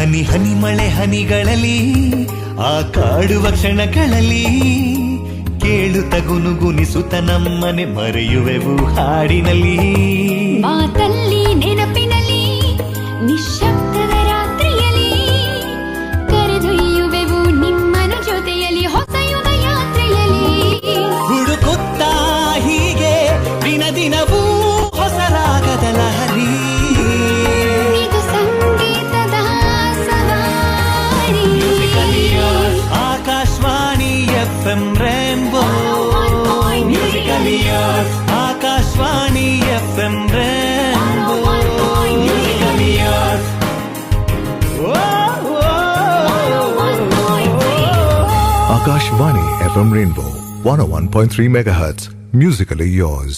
ಹನಿ ಹನಿ ಮಳೆ ಹನಿಗಳಲ್ಲಿ ಆ ಕಾಡುವ ಕ್ಷಣಗಳಲ್ಲಿ ಕೇಳುತ್ತ ಗುನುಗುನಿಸುತ್ತ ನಮ್ಮನೆ ಮರೆಯುವೆವು ಹಾಡಿನಲ್ಲಿ. ಮಾತಲ್ಲಿ ನೆನಪಿನಲ್ಲಿ ನಿಶ್ಶಬ್ದದ ರಾತ್ರಿಯಲ್ಲಿ ಕರೆದೊಯ್ಯುವೆವು ನಿಮ್ಮನ ಜೊತೆಯಲ್ಲಿ ಹೊಸ ಯುಗ ಯಾತ್ರೆಯಲ್ಲಿ. ಹುಡುಕುತ್ತ ಹೀಗೆ ದಿನ ದಿನವೂ ಹೊಸ ರಾಗದ ಲಹರಿ. ಇದು ಸಂಗೀತದ ಸವಾರಿ. Akashvani FM rainbow. Akashvani FM rainbow. Akashvani FM Rainbow 101.3 MHz. Musically yours.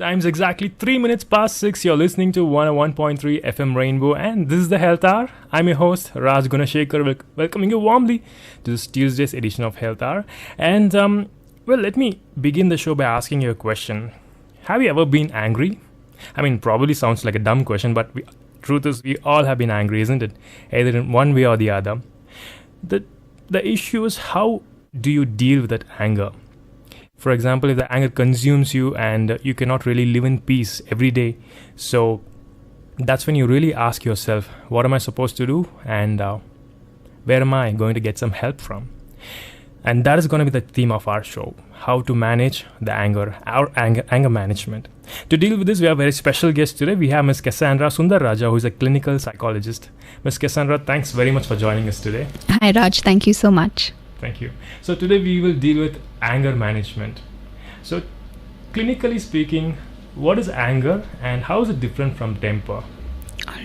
Time's exactly 3 minutes past 6. You're listening to 101.3 FM Rainbow, and this is the Health Hour. I'm your host, Raj Gunashekar, welcoming you warmly to this Tuesday's edition of Health Hour. And, well, let me begin the show by asking you a question. Have you ever been angry? I mean, probably sounds like a dumb question, but truth is, we all have been angry, isn't it? Either in one way or the other. The issue is, how do you deal with that anger? For example, if the anger consumes you and you cannot really live in peace every day, so that's when you really ask yourself, what am I supposed to do, and where am I going to get some help from? And that is going to be the theme of our show, how to manage the our anger management. To deal with this, we have a very special guest today. We have Ms. Cassandra Sundaraja, who is a clinical psychologist. Ms. Cassandra, thanks very much for joining us today. Hi Raj, thank you so much. Thank you. So today we will deal with anger management. So clinically speaking, what is anger and how is it different from temper?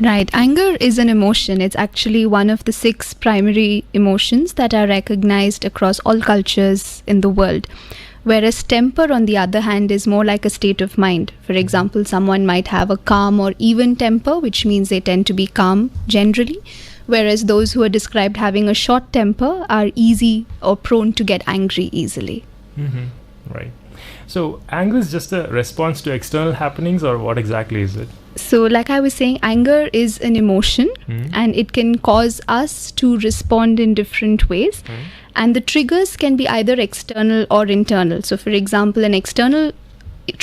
Right, anger is an emotion. It's actually one of the 6 primary emotions that are recognized across all cultures in the world. Whereas temper, on the other hand, is more like a state of mind. For example, someone might have a calm or even temper, which means they tend to be calm generally. Whereas those who are described having a short temper are easy or prone to get angry easily. Mm-hmm. Right. So anger is just a response to external happenings, or what exactly is it? So like I was saying, anger is an emotion and it can cause us to respond in different ways. And the triggers can be either external or internal. So for example, an external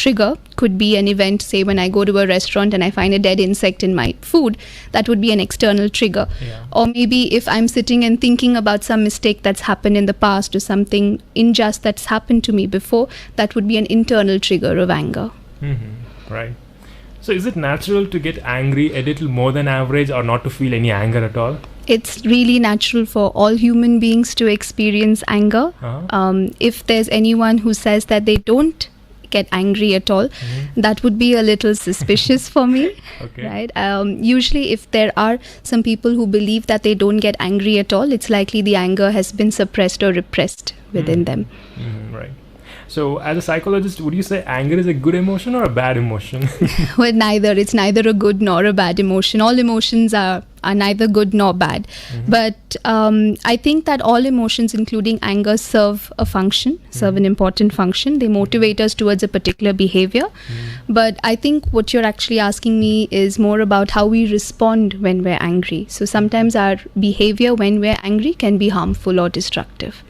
trigger could be an event, say when I go to a restaurant and I find a dead insect in my food, that would be an external trigger. Or maybe if I'm sitting and thinking about some mistake that's happened in the past or something unjust that's happened to me before, that would be an internal trigger of anger. Right. So is it natural to get angry a little more than average, or not to feel any anger at all? It's really natural for all human beings to experience anger. If there's anyone who says that they don't get angry at all, that would be a little suspicious for me. Okay. Right? Usually if there are some people who believe that they don't get angry at all, it's likely the anger has been suppressed or repressed within them. Right. So as a psychologist, would you say anger is a good emotion or a bad emotion? Well, neither. It's neither a good nor a bad emotion. All emotions are neither good nor bad. But I think that all emotions, including anger, serve a function, serve an important function. They motivate us towards a particular behavior. But I think what you're actually asking me is more about how we respond when we're angry. So sometimes our behavior when we're angry can be harmful or destructive.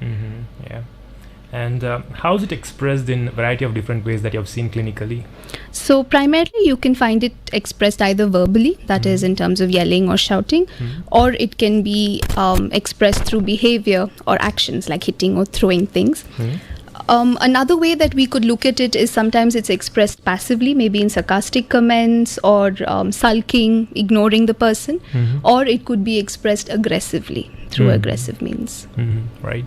Yeah. And how is it expressed in a variety of different ways that you have seen clinically? So primarily you can find it expressed either verbally, that is in terms of yelling or shouting, or it can be expressed through behavior or actions like hitting or throwing things. Another way that we could look at it is sometimes it's expressed passively, maybe in sarcastic comments or sulking, ignoring the person, or it could be expressed aggressively through aggressive means. Right.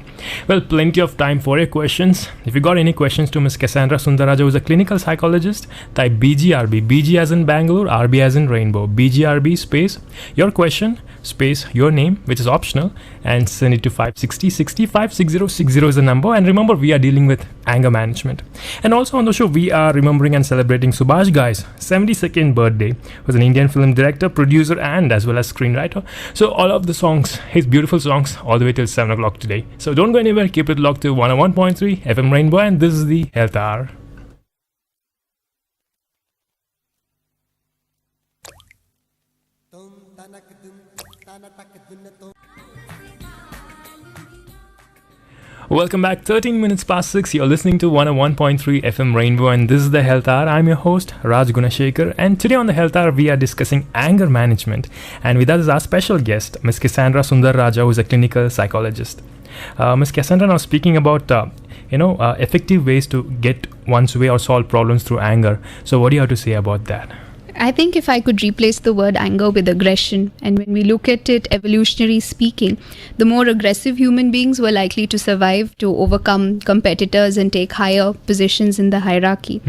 Well, plenty of time for your questions. If you got any questions to Ms. Cassandra Sundaraja, who is a clinical psychologist, type BGRB, BG as in Bangalore, RB as in Rainbow, BGRB space your question space your name, which is optional, and send it to 56060. 56060 is the number. And remember, we are dealing with anger management. And also on the show, we are remembering and celebrating Subhash Ghai's 72nd birthday. He was an Indian film director, producer, and as well as screenwriter. So all of the songs, his beautiful songs, all the way till 7 o'clock today. So don't go anywhere. Keep it locked to 101.3 FM Rainbow, and this is the Health Hour. Welcome back. 13 minutes past 6. You're listening to 101.3 FM Rainbow, and this is the Health Hour. I'm your host, Raj Gunashekar, and today on the Health Hour, we are discussing anger management. And with us is our special guest, Ms. Cassandra Sundaraja, who is a clinical psychologist. Ms. Cassandra, now speaking about effective ways to get one's way or solve problems through anger. So, what do you have to say about that? I think if I could replace the word anger with aggression, and when we look at it evolutionary speaking, the more aggressive human beings were likely to survive, to overcome competitors and take higher positions in the hierarchy.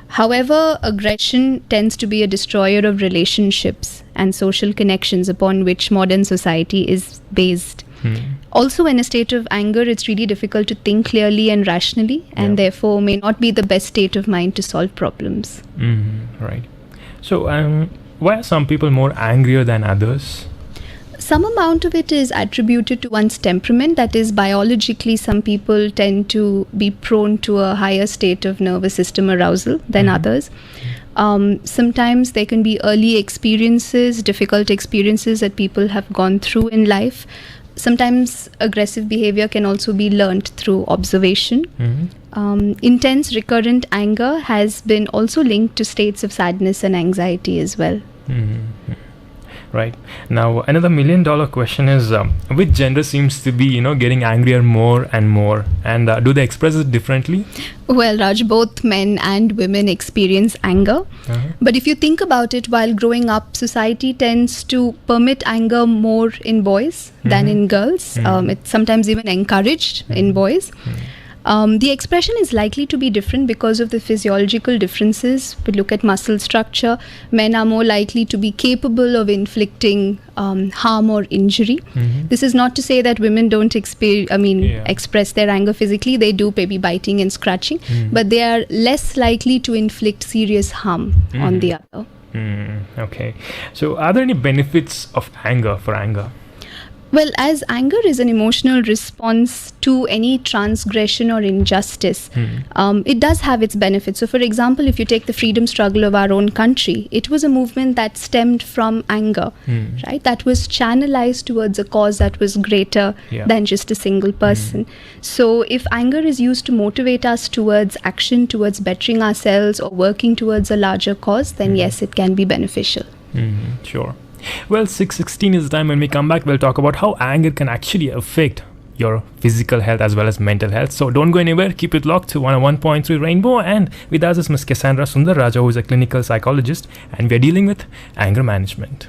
However, aggression tends to be a destroyer of relationships and social connections upon which modern society is based. Also, in a state of anger, it's really difficult to think clearly and rationally, and therefore may not be the best state of mind to solve problems. Right. So, why are some people more angrier than others? Some amount of it is attributed to one's temperament. That is, biologically, some people tend to be prone to a higher state of nervous system arousal than others. Sometimes there can be early experiences, difficult experiences that people have gone through in life. Sometimes aggressive behavior can also be learnt through observation. Intense recurrent anger has been also linked to states of sadness and anxiety as well. Right. Now, another $1 million question is, which gender seems to be, getting angrier more and more? And do they express it differently? Well, Raj, both men and women experience anger. But if you think about it, while growing up, society tends to permit anger more in boys than in girls. It's sometimes even encouraged in boys. The expression is likely to be different because of the physiological differences. We look at muscle structure. Men are more likely to be capable of inflicting harm or injury. This is not to say that women don't express their anger physically. They do, maybe biting and scratching, but they are less likely to inflict serious harm on the other. Okay. So, are there any benefits of anger for anger? Well, as anger is an emotional response to any transgression or injustice, it does have its benefits. So, for example, if you take the freedom struggle of our own country, it was a movement that stemmed from anger, right? That was channelized towards a cause that was greater than just a single person. So, if anger is used to motivate us towards action, towards bettering ourselves or working towards a larger cause, then yes, it can be beneficial. Sure. Well, 6:16 is the time. When we come back, we'll talk about how anger can actually affect your physical health as well as mental health. So don't go anywhere. Keep it locked to 101.3 Rainbow. And with us is Ms. Cassandra Sundaraja, who is a clinical psychologist, and we're dealing with anger management.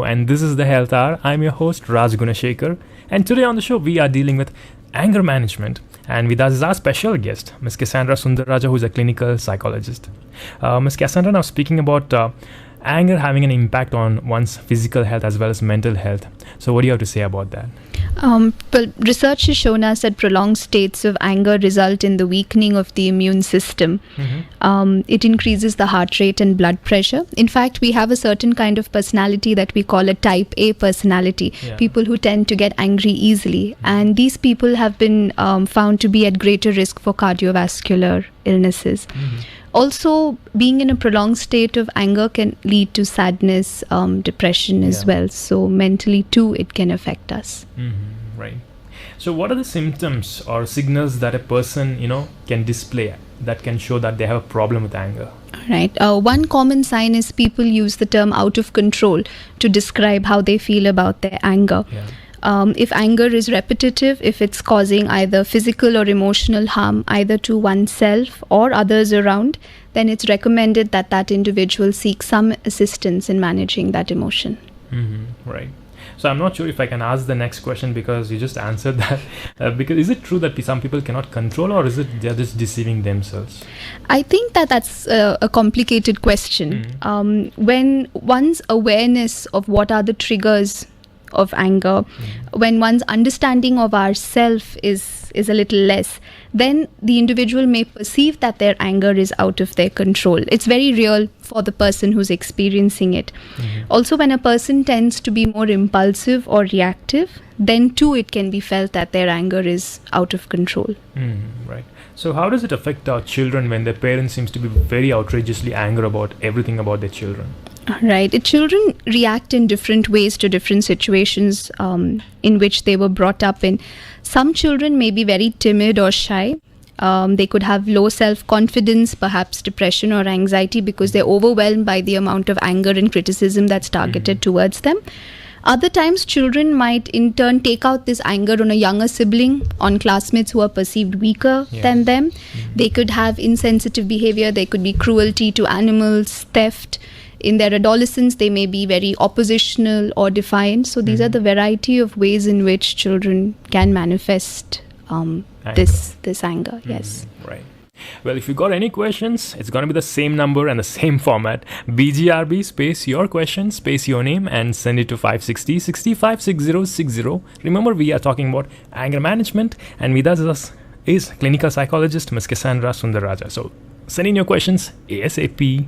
And this is the Health Hour. I'm your host, Raj Gunashekar. And today on the show, we are dealing with anger management. And with us is our special guest, Ms. Cassandra Sundaraja, who is a clinical psychologist. Ms. Cassandra, now speaking about anger having an impact on one's physical health as well as mental health. So what do you have to say about that? Well, research has shown us that prolonged states of anger result in the weakening of the immune system. It increases the heart rate and blood pressure. In fact, we have a certain kind of personality that we call a type A personality, people who tend to get angry easily. And these people have been found to be at greater risk for cardiovascular illnesses. Also, being in a prolonged state of anger can lead to sadness, depression as well. So mentally too, it can affect us. Right. So what are the symptoms or signals that a person, can display that can show that they have a problem with anger? Right. One common sign is people use the term out of control to describe how they feel about their anger. If anger is repetitive, if it's causing either physical or emotional harm either to oneself or others around, then it's recommended that that individual seek some assistance in managing that emotion. Right. So I'm not sure if I can ask the next question because you just answered that. Because is it true that some people cannot control, or is it they're just deceiving themselves? I think that's a complicated question. When one's awareness of what are the triggers of anger, when one's understanding of ourself is a little less, then the individual may perceive that their anger is out of their control. It's very real for the person who's experiencing it. Also, when a person tends to be more impulsive or reactive, then too it can be felt that their anger is out of control. Right. So how does it affect our children when their parents seems to be very outrageously angry about everything about their children? Right. Children react in different ways to different situations in which they were brought up in. Some children may be very timid or shy. They could have low self-confidence, perhaps depression or anxiety, because they're overwhelmed by the amount of anger and criticism that's targeted towards them. Other times, children might in turn take out this anger on a younger sibling, on classmates who are perceived weaker than them. They could have insensitive behavior. There could be cruelty to animals, theft. In their adolescence, they may be very oppositional or defiant. So these are the variety of ways in which children can manifest this anger. Yes. Right. Well, if you got any questions, it's going to be the same number and the same format. BGRB space your question, space your name, and send it to 560 656060. Remember, we are talking about anger management, and with us is clinical psychologist Ms. Cassandra Sundaraja. So send in your questions ASAP.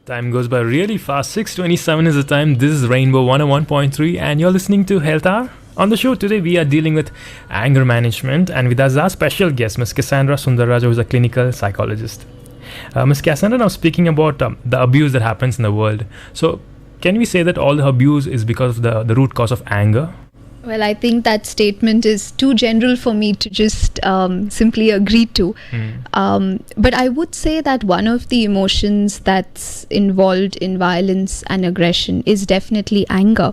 Time goes by really fast. 6:27 is the time. This is Rainbow 101.3 and you're listening to Health Hour. On the show today, we are dealing with anger management, and with us our special guest, Ms. Cassandra Sundaraja, who is a clinical psychologist. Ms. Cassandra, now speaking about the abuse that happens in the world. So can we say that all the abuse is because of the root cause of anger? Well, I think that statement is too general for me to just simply agree to. But I would say that one of the emotions that's involved in violence and aggression is definitely anger.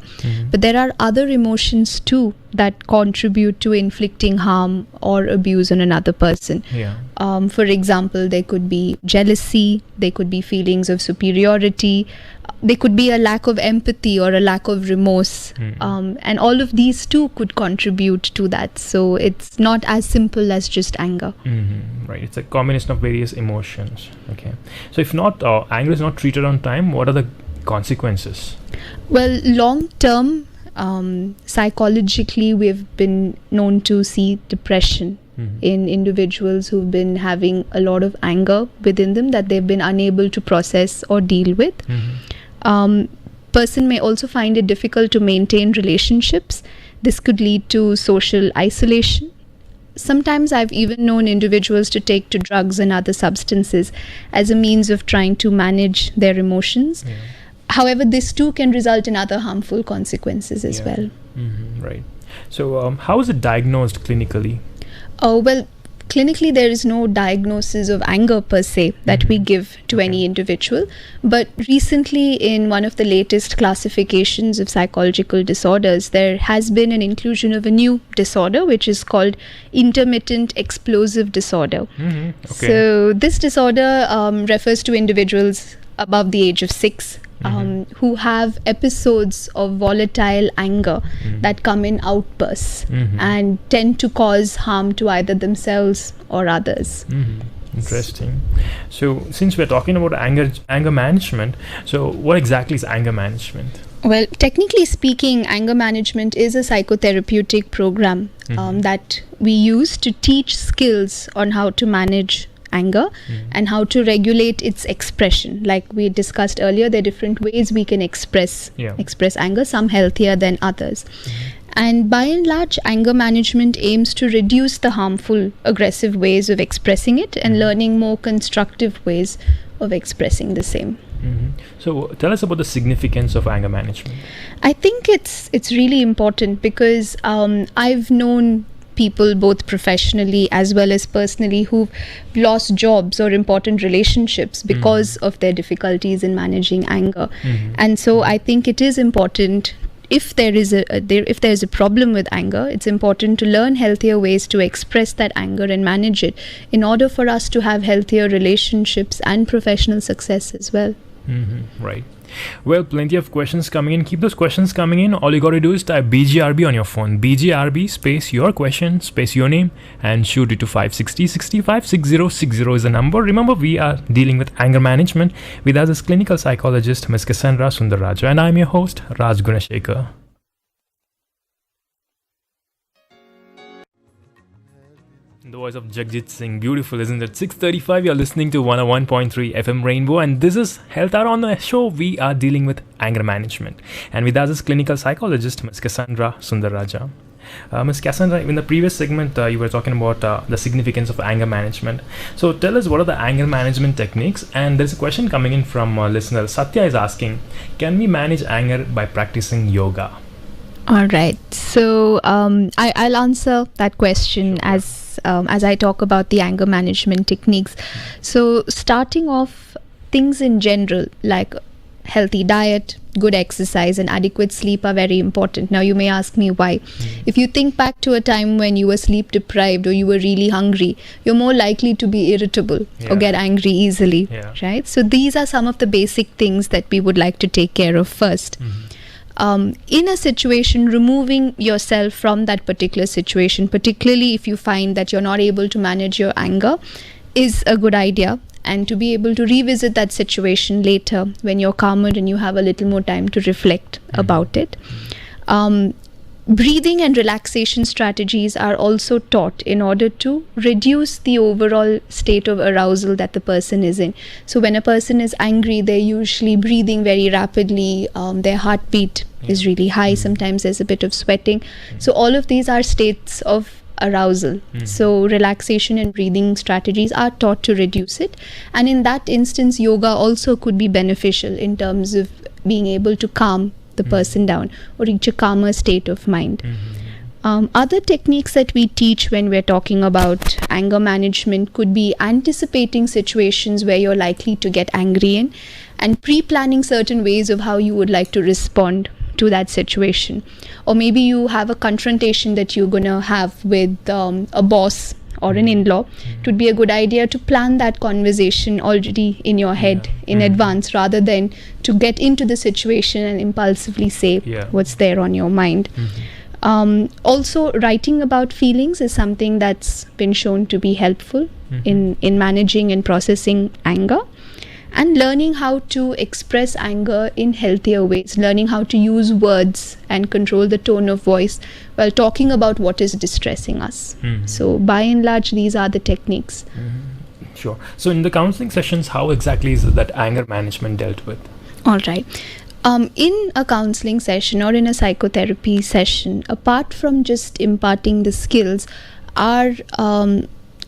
But there are other emotions too that contribute to inflicting harm or abuse on another person. For example, there could be jealousy, there could be feelings of superiority, there could be a lack of empathy or a lack of remorse, and all of these too could contribute to that. So it's not as simple as just anger. Right, it's a combination of various emotions. Okay, so if not anger is not treated on time, what are the consequences? Well, long term, psychologically, we've been known to see depression in individuals who've been having a lot of anger within them that they've been unable to process or deal with. Person may also find it difficult to maintain relationships. This could lead to social isolation. Sometimes I've even known individuals to take to drugs and other substances as a means of trying to manage their emotions. However, this too can result in other harmful consequences as well. Right. So how is it diagnosed clinically? Well, clinically, there is no diagnosis of anger per se that we give to any individual. But recently, in one of the latest classifications of psychological disorders, there has been an inclusion of a new disorder, which is called intermittent explosive disorder. So this disorder refers to individuals above the age of 6 who have episodes of volatile anger that come in outbursts and tend to cause harm to either themselves or others. Interesting. So since we're talking about anger management, so what exactly is anger management? Well, technically speaking, anger management is a psychotherapeutic program that we use to teach skills on how to manage anger and how to regulate its expression. Like we discussed earlier, there are different ways we can express anger, some healthier than others. And by and large, anger management aims to reduce the harmful, aggressive ways of expressing it and learning more constructive ways of expressing the same. So tell us about the significance of anger management. I think it's really important because I've known people both professionally as well as personally who've lost jobs or important relationships because of their difficulties in managing anger. And so I think it is important, if there is a problem with anger, it's important to learn healthier ways to express that anger and manage it in order for us to have healthier relationships and professional success as well. Right. Well, plenty of questions coming in. Keep those questions coming in. All you got to do is type BGRB on your phone. BGRB space your question space your name and shoot it to 560 65 6060 is the number. Remember, we are dealing with anger management. With us is clinical psychologist Ms. Cassandra Sundaraja, and I'm your host Raj Gunashekar. The voice of Jagjit Singh, beautiful, isn't it? 6:35. You're listening to 101.3 FM Rainbow, and this is Health Hour. On the show, we are dealing with anger management, and with us is clinical psychologist Ms. Cassandra Sundaraja. Ms. Cassandra, in the previous segment, you were talking about the significance of anger management. So tell us, what are the anger management techniques? And there's a question coming in from a listener. Satya is asking, can we manage anger by practicing yoga? All right. So I'll answer that question as I talk about the anger management techniques. So starting off, things in general like healthy diet, good exercise, and adequate sleep are very important. Now you may ask me why. If you think back to a time when you were sleep deprived or you were really hungry, you're more likely to be irritable or get angry easily, right? So these are some of the basic things that we would like to take care of first. In a situation, removing yourself from that particular situation, particularly if you find that you're not able to manage your anger, is a good idea. And to be able to revisit that situation later when you're calmer and you have a little more time to reflect about it. Breathing and relaxation strategies are also taught in order to reduce the overall state of arousal that the person is in. So when a person is angry, they're usually breathing very rapidly, their heartbeat is really high, sometimes there's a bit of sweating. So all of these are states of arousal. So relaxation and breathing strategies are taught to reduce it. And in that instance, yoga also could be beneficial in terms of being able to calm the person down or reach a calmer state of mind. Other techniques that we teach when we're talking about anger management could be anticipating situations where you're likely to get angry in and pre-planning certain ways of how you would like to respond to that situation. Or maybe you have a confrontation that you're going to have with a boss or an in-law. It would be a good idea to plan that conversation already in your head in advance, rather than to get into the situation and impulsively say what's there on your mind. Also, writing about feelings is something that's been shown to be helpful in managing and processing anger. And learning how to express anger in healthier ways, learning how to use words and control the tone of voice while talking about what is distressing us. So by and large, these are the techniques. Sure. So in the counseling sessions, how exactly is that anger management dealt with? All right. In a counseling session or in a psychotherapy session, apart from just imparting the skills,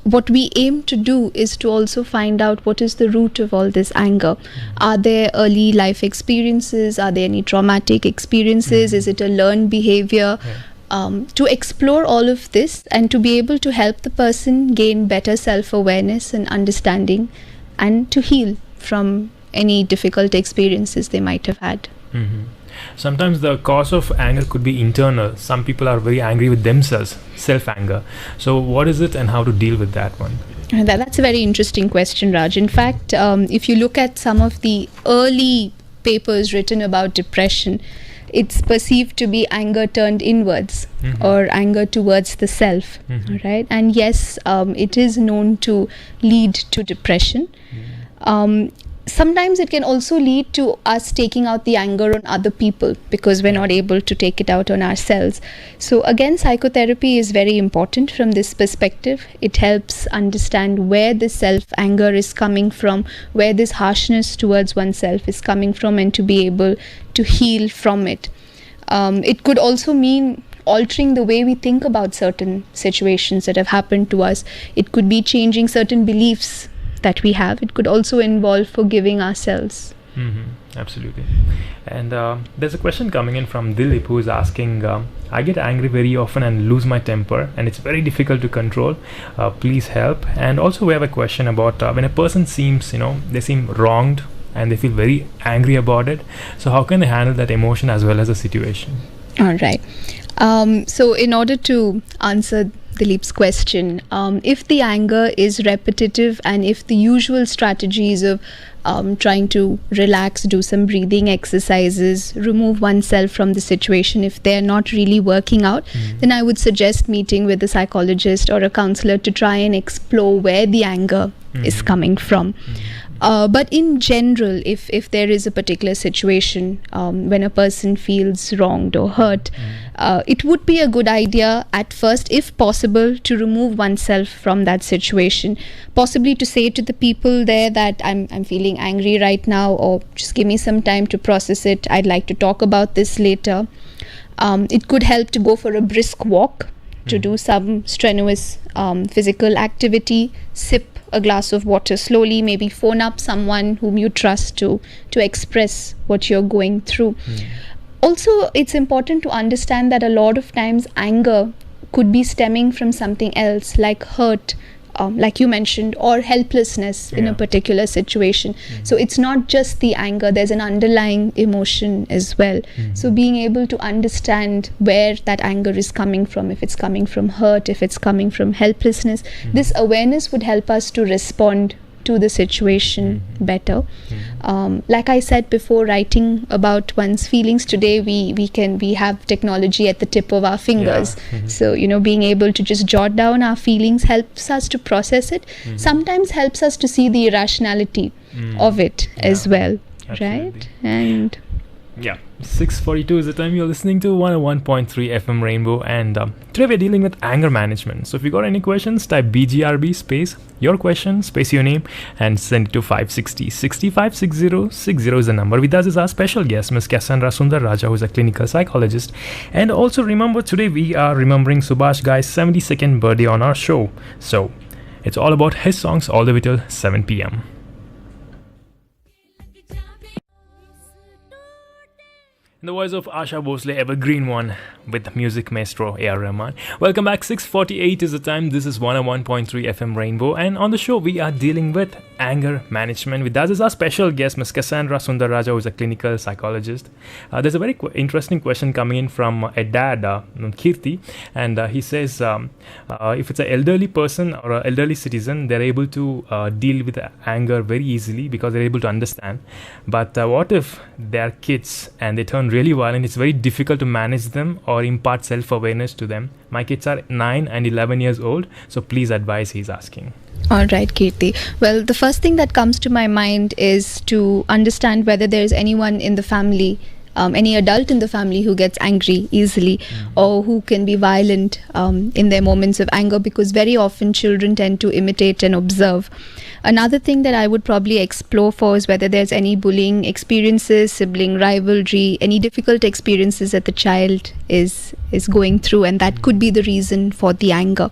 what we aim to do is to also find out what is the root of all this anger. Are there early life experiences? Are there any traumatic experiences? Is it a learned behavior? To explore all of this and to be able to help the person gain better self-awareness and understanding, and to heal from any difficult experiences they might have had. Sometimes the cause of anger could be internal. Some people are very angry with themselves, self-anger. So what is it and how to deal with that one? That's a very interesting question, Raj. In fact, if you look at some of the early papers written about depression, it's perceived to be anger turned inwards or anger towards the self, right? And yes, it is known to lead to depression. Sometimes it can also lead to us taking out the anger on other people because we're not able to take it out on ourselves. So again, psychotherapy is very important from this perspective. It helps understand where this self-anger is coming from, where this harshness towards oneself is coming from, and to be able to heal from it. It could also mean altering the way we think about certain situations that have happened to us. It could be changing certain beliefs that we have. It could also involve forgiving ourselves. Absolutely. And there's a question coming in from Dilip, who is asking, I get angry very often and lose my temper, and it's very difficult to control. Please help. And also we have a question about when a person seems, they seem wronged and they feel very angry about it. So how can they handle that emotion as well as the situation? All right. So, in order to answer Dilip's question, if the anger is repetitive and if the usual strategies of trying to relax, do some breathing exercises, remove oneself from the situation, if they're not really working out, then I would suggest meeting with a psychologist or a counselor to try and explore where the anger is coming from. But in general, if there is a particular situation when a person feels wronged or hurt, it would be a good idea at first, if possible, to remove oneself from that situation. Possibly to say to the people there that I'm feeling angry right now, or just give me some time to process it. I'd like to talk about this later. It could help to go for a brisk walk, to do some strenuous physical activity, sip a glass of water slowly, maybe phone up someone whom you trust to express what you're going through. Also, it's important to understand that a lot of times anger could be stemming from something else, like hurt, like you mentioned, or helplessness in a particular situation. So it's not just the anger, there's an underlying emotion as well. So being able to understand where that anger is coming from, if it's coming from hurt, if it's coming from helplessness, this awareness would help us to respond to the situation better. Like I said before, writing about one's feelings today, we have technology at the tip of our fingers. So being able to just jot down our feelings helps us to process it. Sometimes helps us to see the irrationality of it as well. Absolutely. Right? And 6:42 is the time. You're listening to 101.3 FM Rainbow, and today we're dealing with anger management. So if you got any questions, type BGRB space your question, space your name, and send it to 560 656060 is the number. With us is our special guest, Ms. Cassandra Sundaraja, who is a clinical psychologist. And also remember, today we are remembering Subhash Guy's 72nd birthday on our show. So it's all about his songs all the way till 7 p.m. In the voice of Asha Bhosle, evergreen one, with music maestro A.R. Rahman. Welcome back. 6:48 is the time. This is 101.3 FM Rainbow, and on the show we are dealing with anger management. With us is our special guest, Ms. Cassandra Sundaraja, who is a clinical psychologist. There's a very interesting question coming in from a dad, Kirti, and he says if it's an elderly person or an elderly citizen, they're able to deal with anger very easily because they're able to understand. But what if they're kids and they turn really violent? It's very difficult to manage them or impart self-awareness to them. My kids are 9 and 11 years old, so please advise, he's asking. all right, Kirti. Well, the first thing that comes to my mind is to understand whether there is anyone in the family, any adult in the family who gets angry easily or who can be violent in their moments of anger, because very often children tend to imitate and observe. Another thing that I would probably explore for is whether there's any bullying experiences, sibling rivalry, any difficult experiences that the child is going through, and that could be the reason for the anger.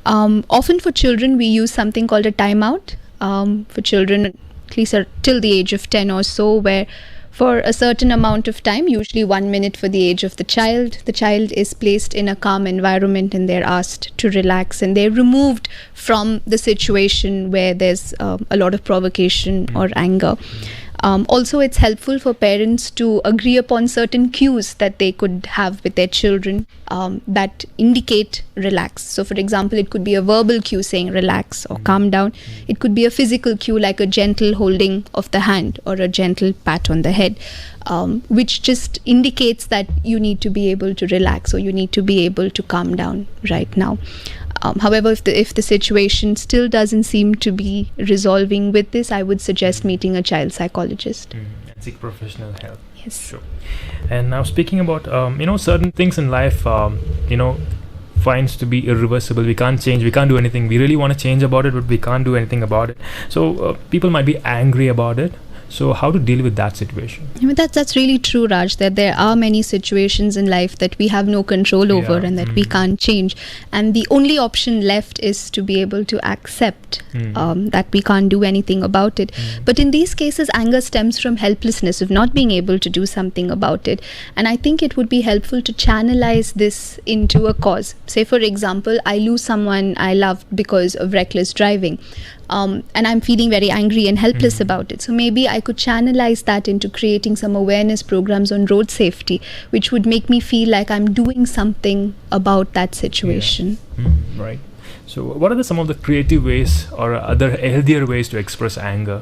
Often for children, we use something called a timeout for children, at least till the age of 10 or so, where for a certain amount of time, usually 1 minute for the age of the child is placed in a calm environment and they're asked to relax, and they're removed from the situation where there's a lot of provocation or anger. Also, it's helpful for parents to agree upon certain cues that they could have with their children that indicate relax. So, for example, it could be a verbal cue saying relax or calm down. It could be a physical cue like a gentle holding of the hand or a gentle pat on the head, which just indicates that you need to be able to relax or you need to be able to calm down right now. However, if the situation still doesn't seem to be resolving with this, I would suggest meeting a child psychologist. And seek professional help. Yes. Sure. And now speaking about, certain things in life, finds to be irreversible. We can't change. We can't do anything. We really want to change about it, but we can't do anything about it. So people might be angry about it. So how to deal with that situation? I mean, that's really true, Raj, that there are many situations in life that we have no control over and that we can't change. And the only option left is to be able to accept that we can't do anything about it. But in these cases, anger stems from helplessness of not being able to do something about it. And I think it would be helpful to channelize this into a cause. Say, for example, I lose someone I loved because of reckless driving. and I'm feeling very angry and helpless about it. So maybe I could channelize that into creating some awareness programs on road safety, which would make me feel like I'm doing something about that situation. Right. So what are some of the creative ways or other healthier ways to express anger?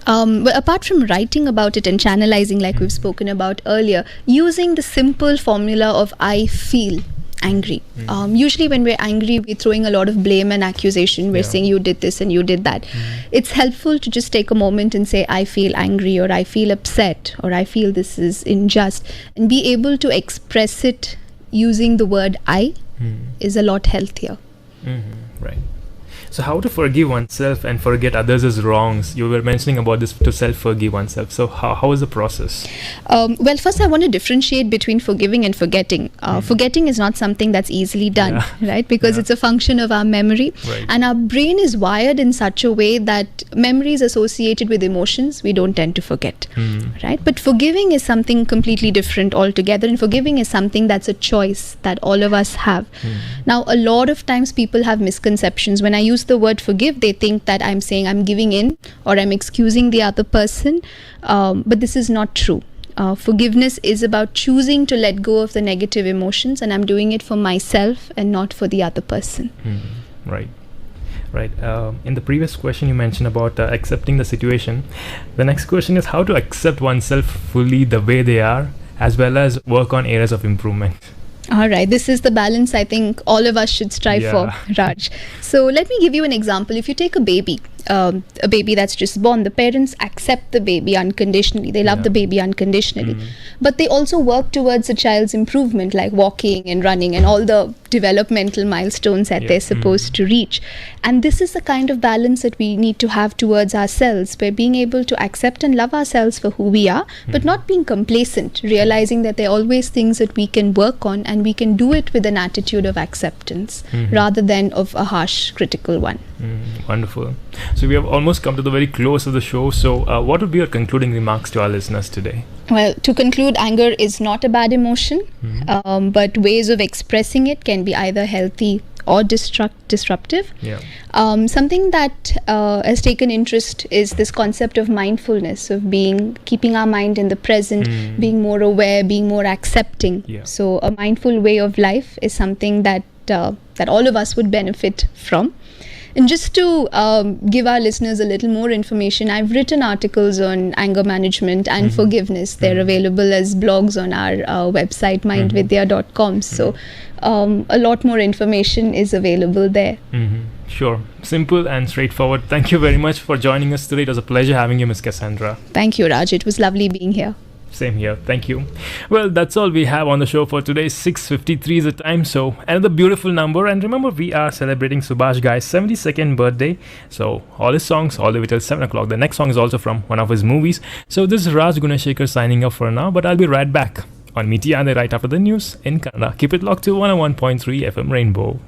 Well, apart from writing about it and channelizing, like we've spoken about earlier, using the simple formula of I feel angry. Usually when we're angry, we're throwing a lot of blame and accusation. We're saying you did this and you did that. It's helpful to just take a moment and say I feel angry, or I feel upset, or I feel this is unjust, and be able to express it using the word I is a lot healthier. Right. So how to forgive oneself and forget others' wrongs? You were mentioning about this, to self-forgive oneself. So how is the process? Well, first I want to differentiate between forgiving and forgetting. Forgetting is not something that's easily done, right? Because it's a function of our memory. Right. And our brain is wired in such a way that memories associated with emotions, we don't tend to forget, right? But forgiving is something completely different altogether. And forgiving is something that's a choice that all of us have. Now, a lot of times people have misconceptions. When I use the word forgive, they think that I'm saying I'm giving in or I'm excusing the other person, but this is not true. Forgiveness is about choosing to let go of the negative emotions, and I'm doing it for myself and not for the other person. Right. In the previous question you mentioned about accepting the situation. The next question is how to accept oneself fully the way they are, as well as work on areas of improvement. All right, this is the balance I think all of us should strive for, Raj. So let me give you an example. If you take a baby that's just born, the parents accept the baby unconditionally. They love the baby unconditionally. But they also work towards a child's improvement, like walking and running and all the developmental milestones that they're supposed to reach. And this is the kind of balance that we need to have towards ourselves. We're being able to accept and love ourselves for who we are, but not being complacent, realizing that there are always things that we can work on, and we can do it with an attitude of acceptance rather than of a harsh, critical one. Wonderful. So we have almost come to the very close of the show. So what would be your concluding remarks to our listeners today? Well, to conclude, anger is not a bad emotion, but ways of expressing it can be either healthy or disruptive. Something that has taken interest is this concept of mindfulness, of keeping our mind in the present, being more aware, being more accepting. So a mindful way of life is something that all of us would benefit from. And just to give our listeners a little more information, I've written articles on anger management and forgiveness. They're available as blogs on our website, mindvidya.com. So a lot more information is available there. Sure. Simple and straightforward. Thank you very much for joining us today. It was a pleasure having you, Ms. Cassandra. Thank you, Raj. It was lovely being here. Same here. Thank you. Well, that's all we have on the show for today. 6:53 is the time. So another beautiful number. And remember, we are celebrating Subhash Ghai's 72nd birthday. So all his songs all the way till 7 o'clock. The next song is also from one of his movies. So this is Raj Gunashekar signing off for now. But I'll be right back on Meet Yande right after the news in Kannada. Keep it locked to 101.3 FM Rainbow.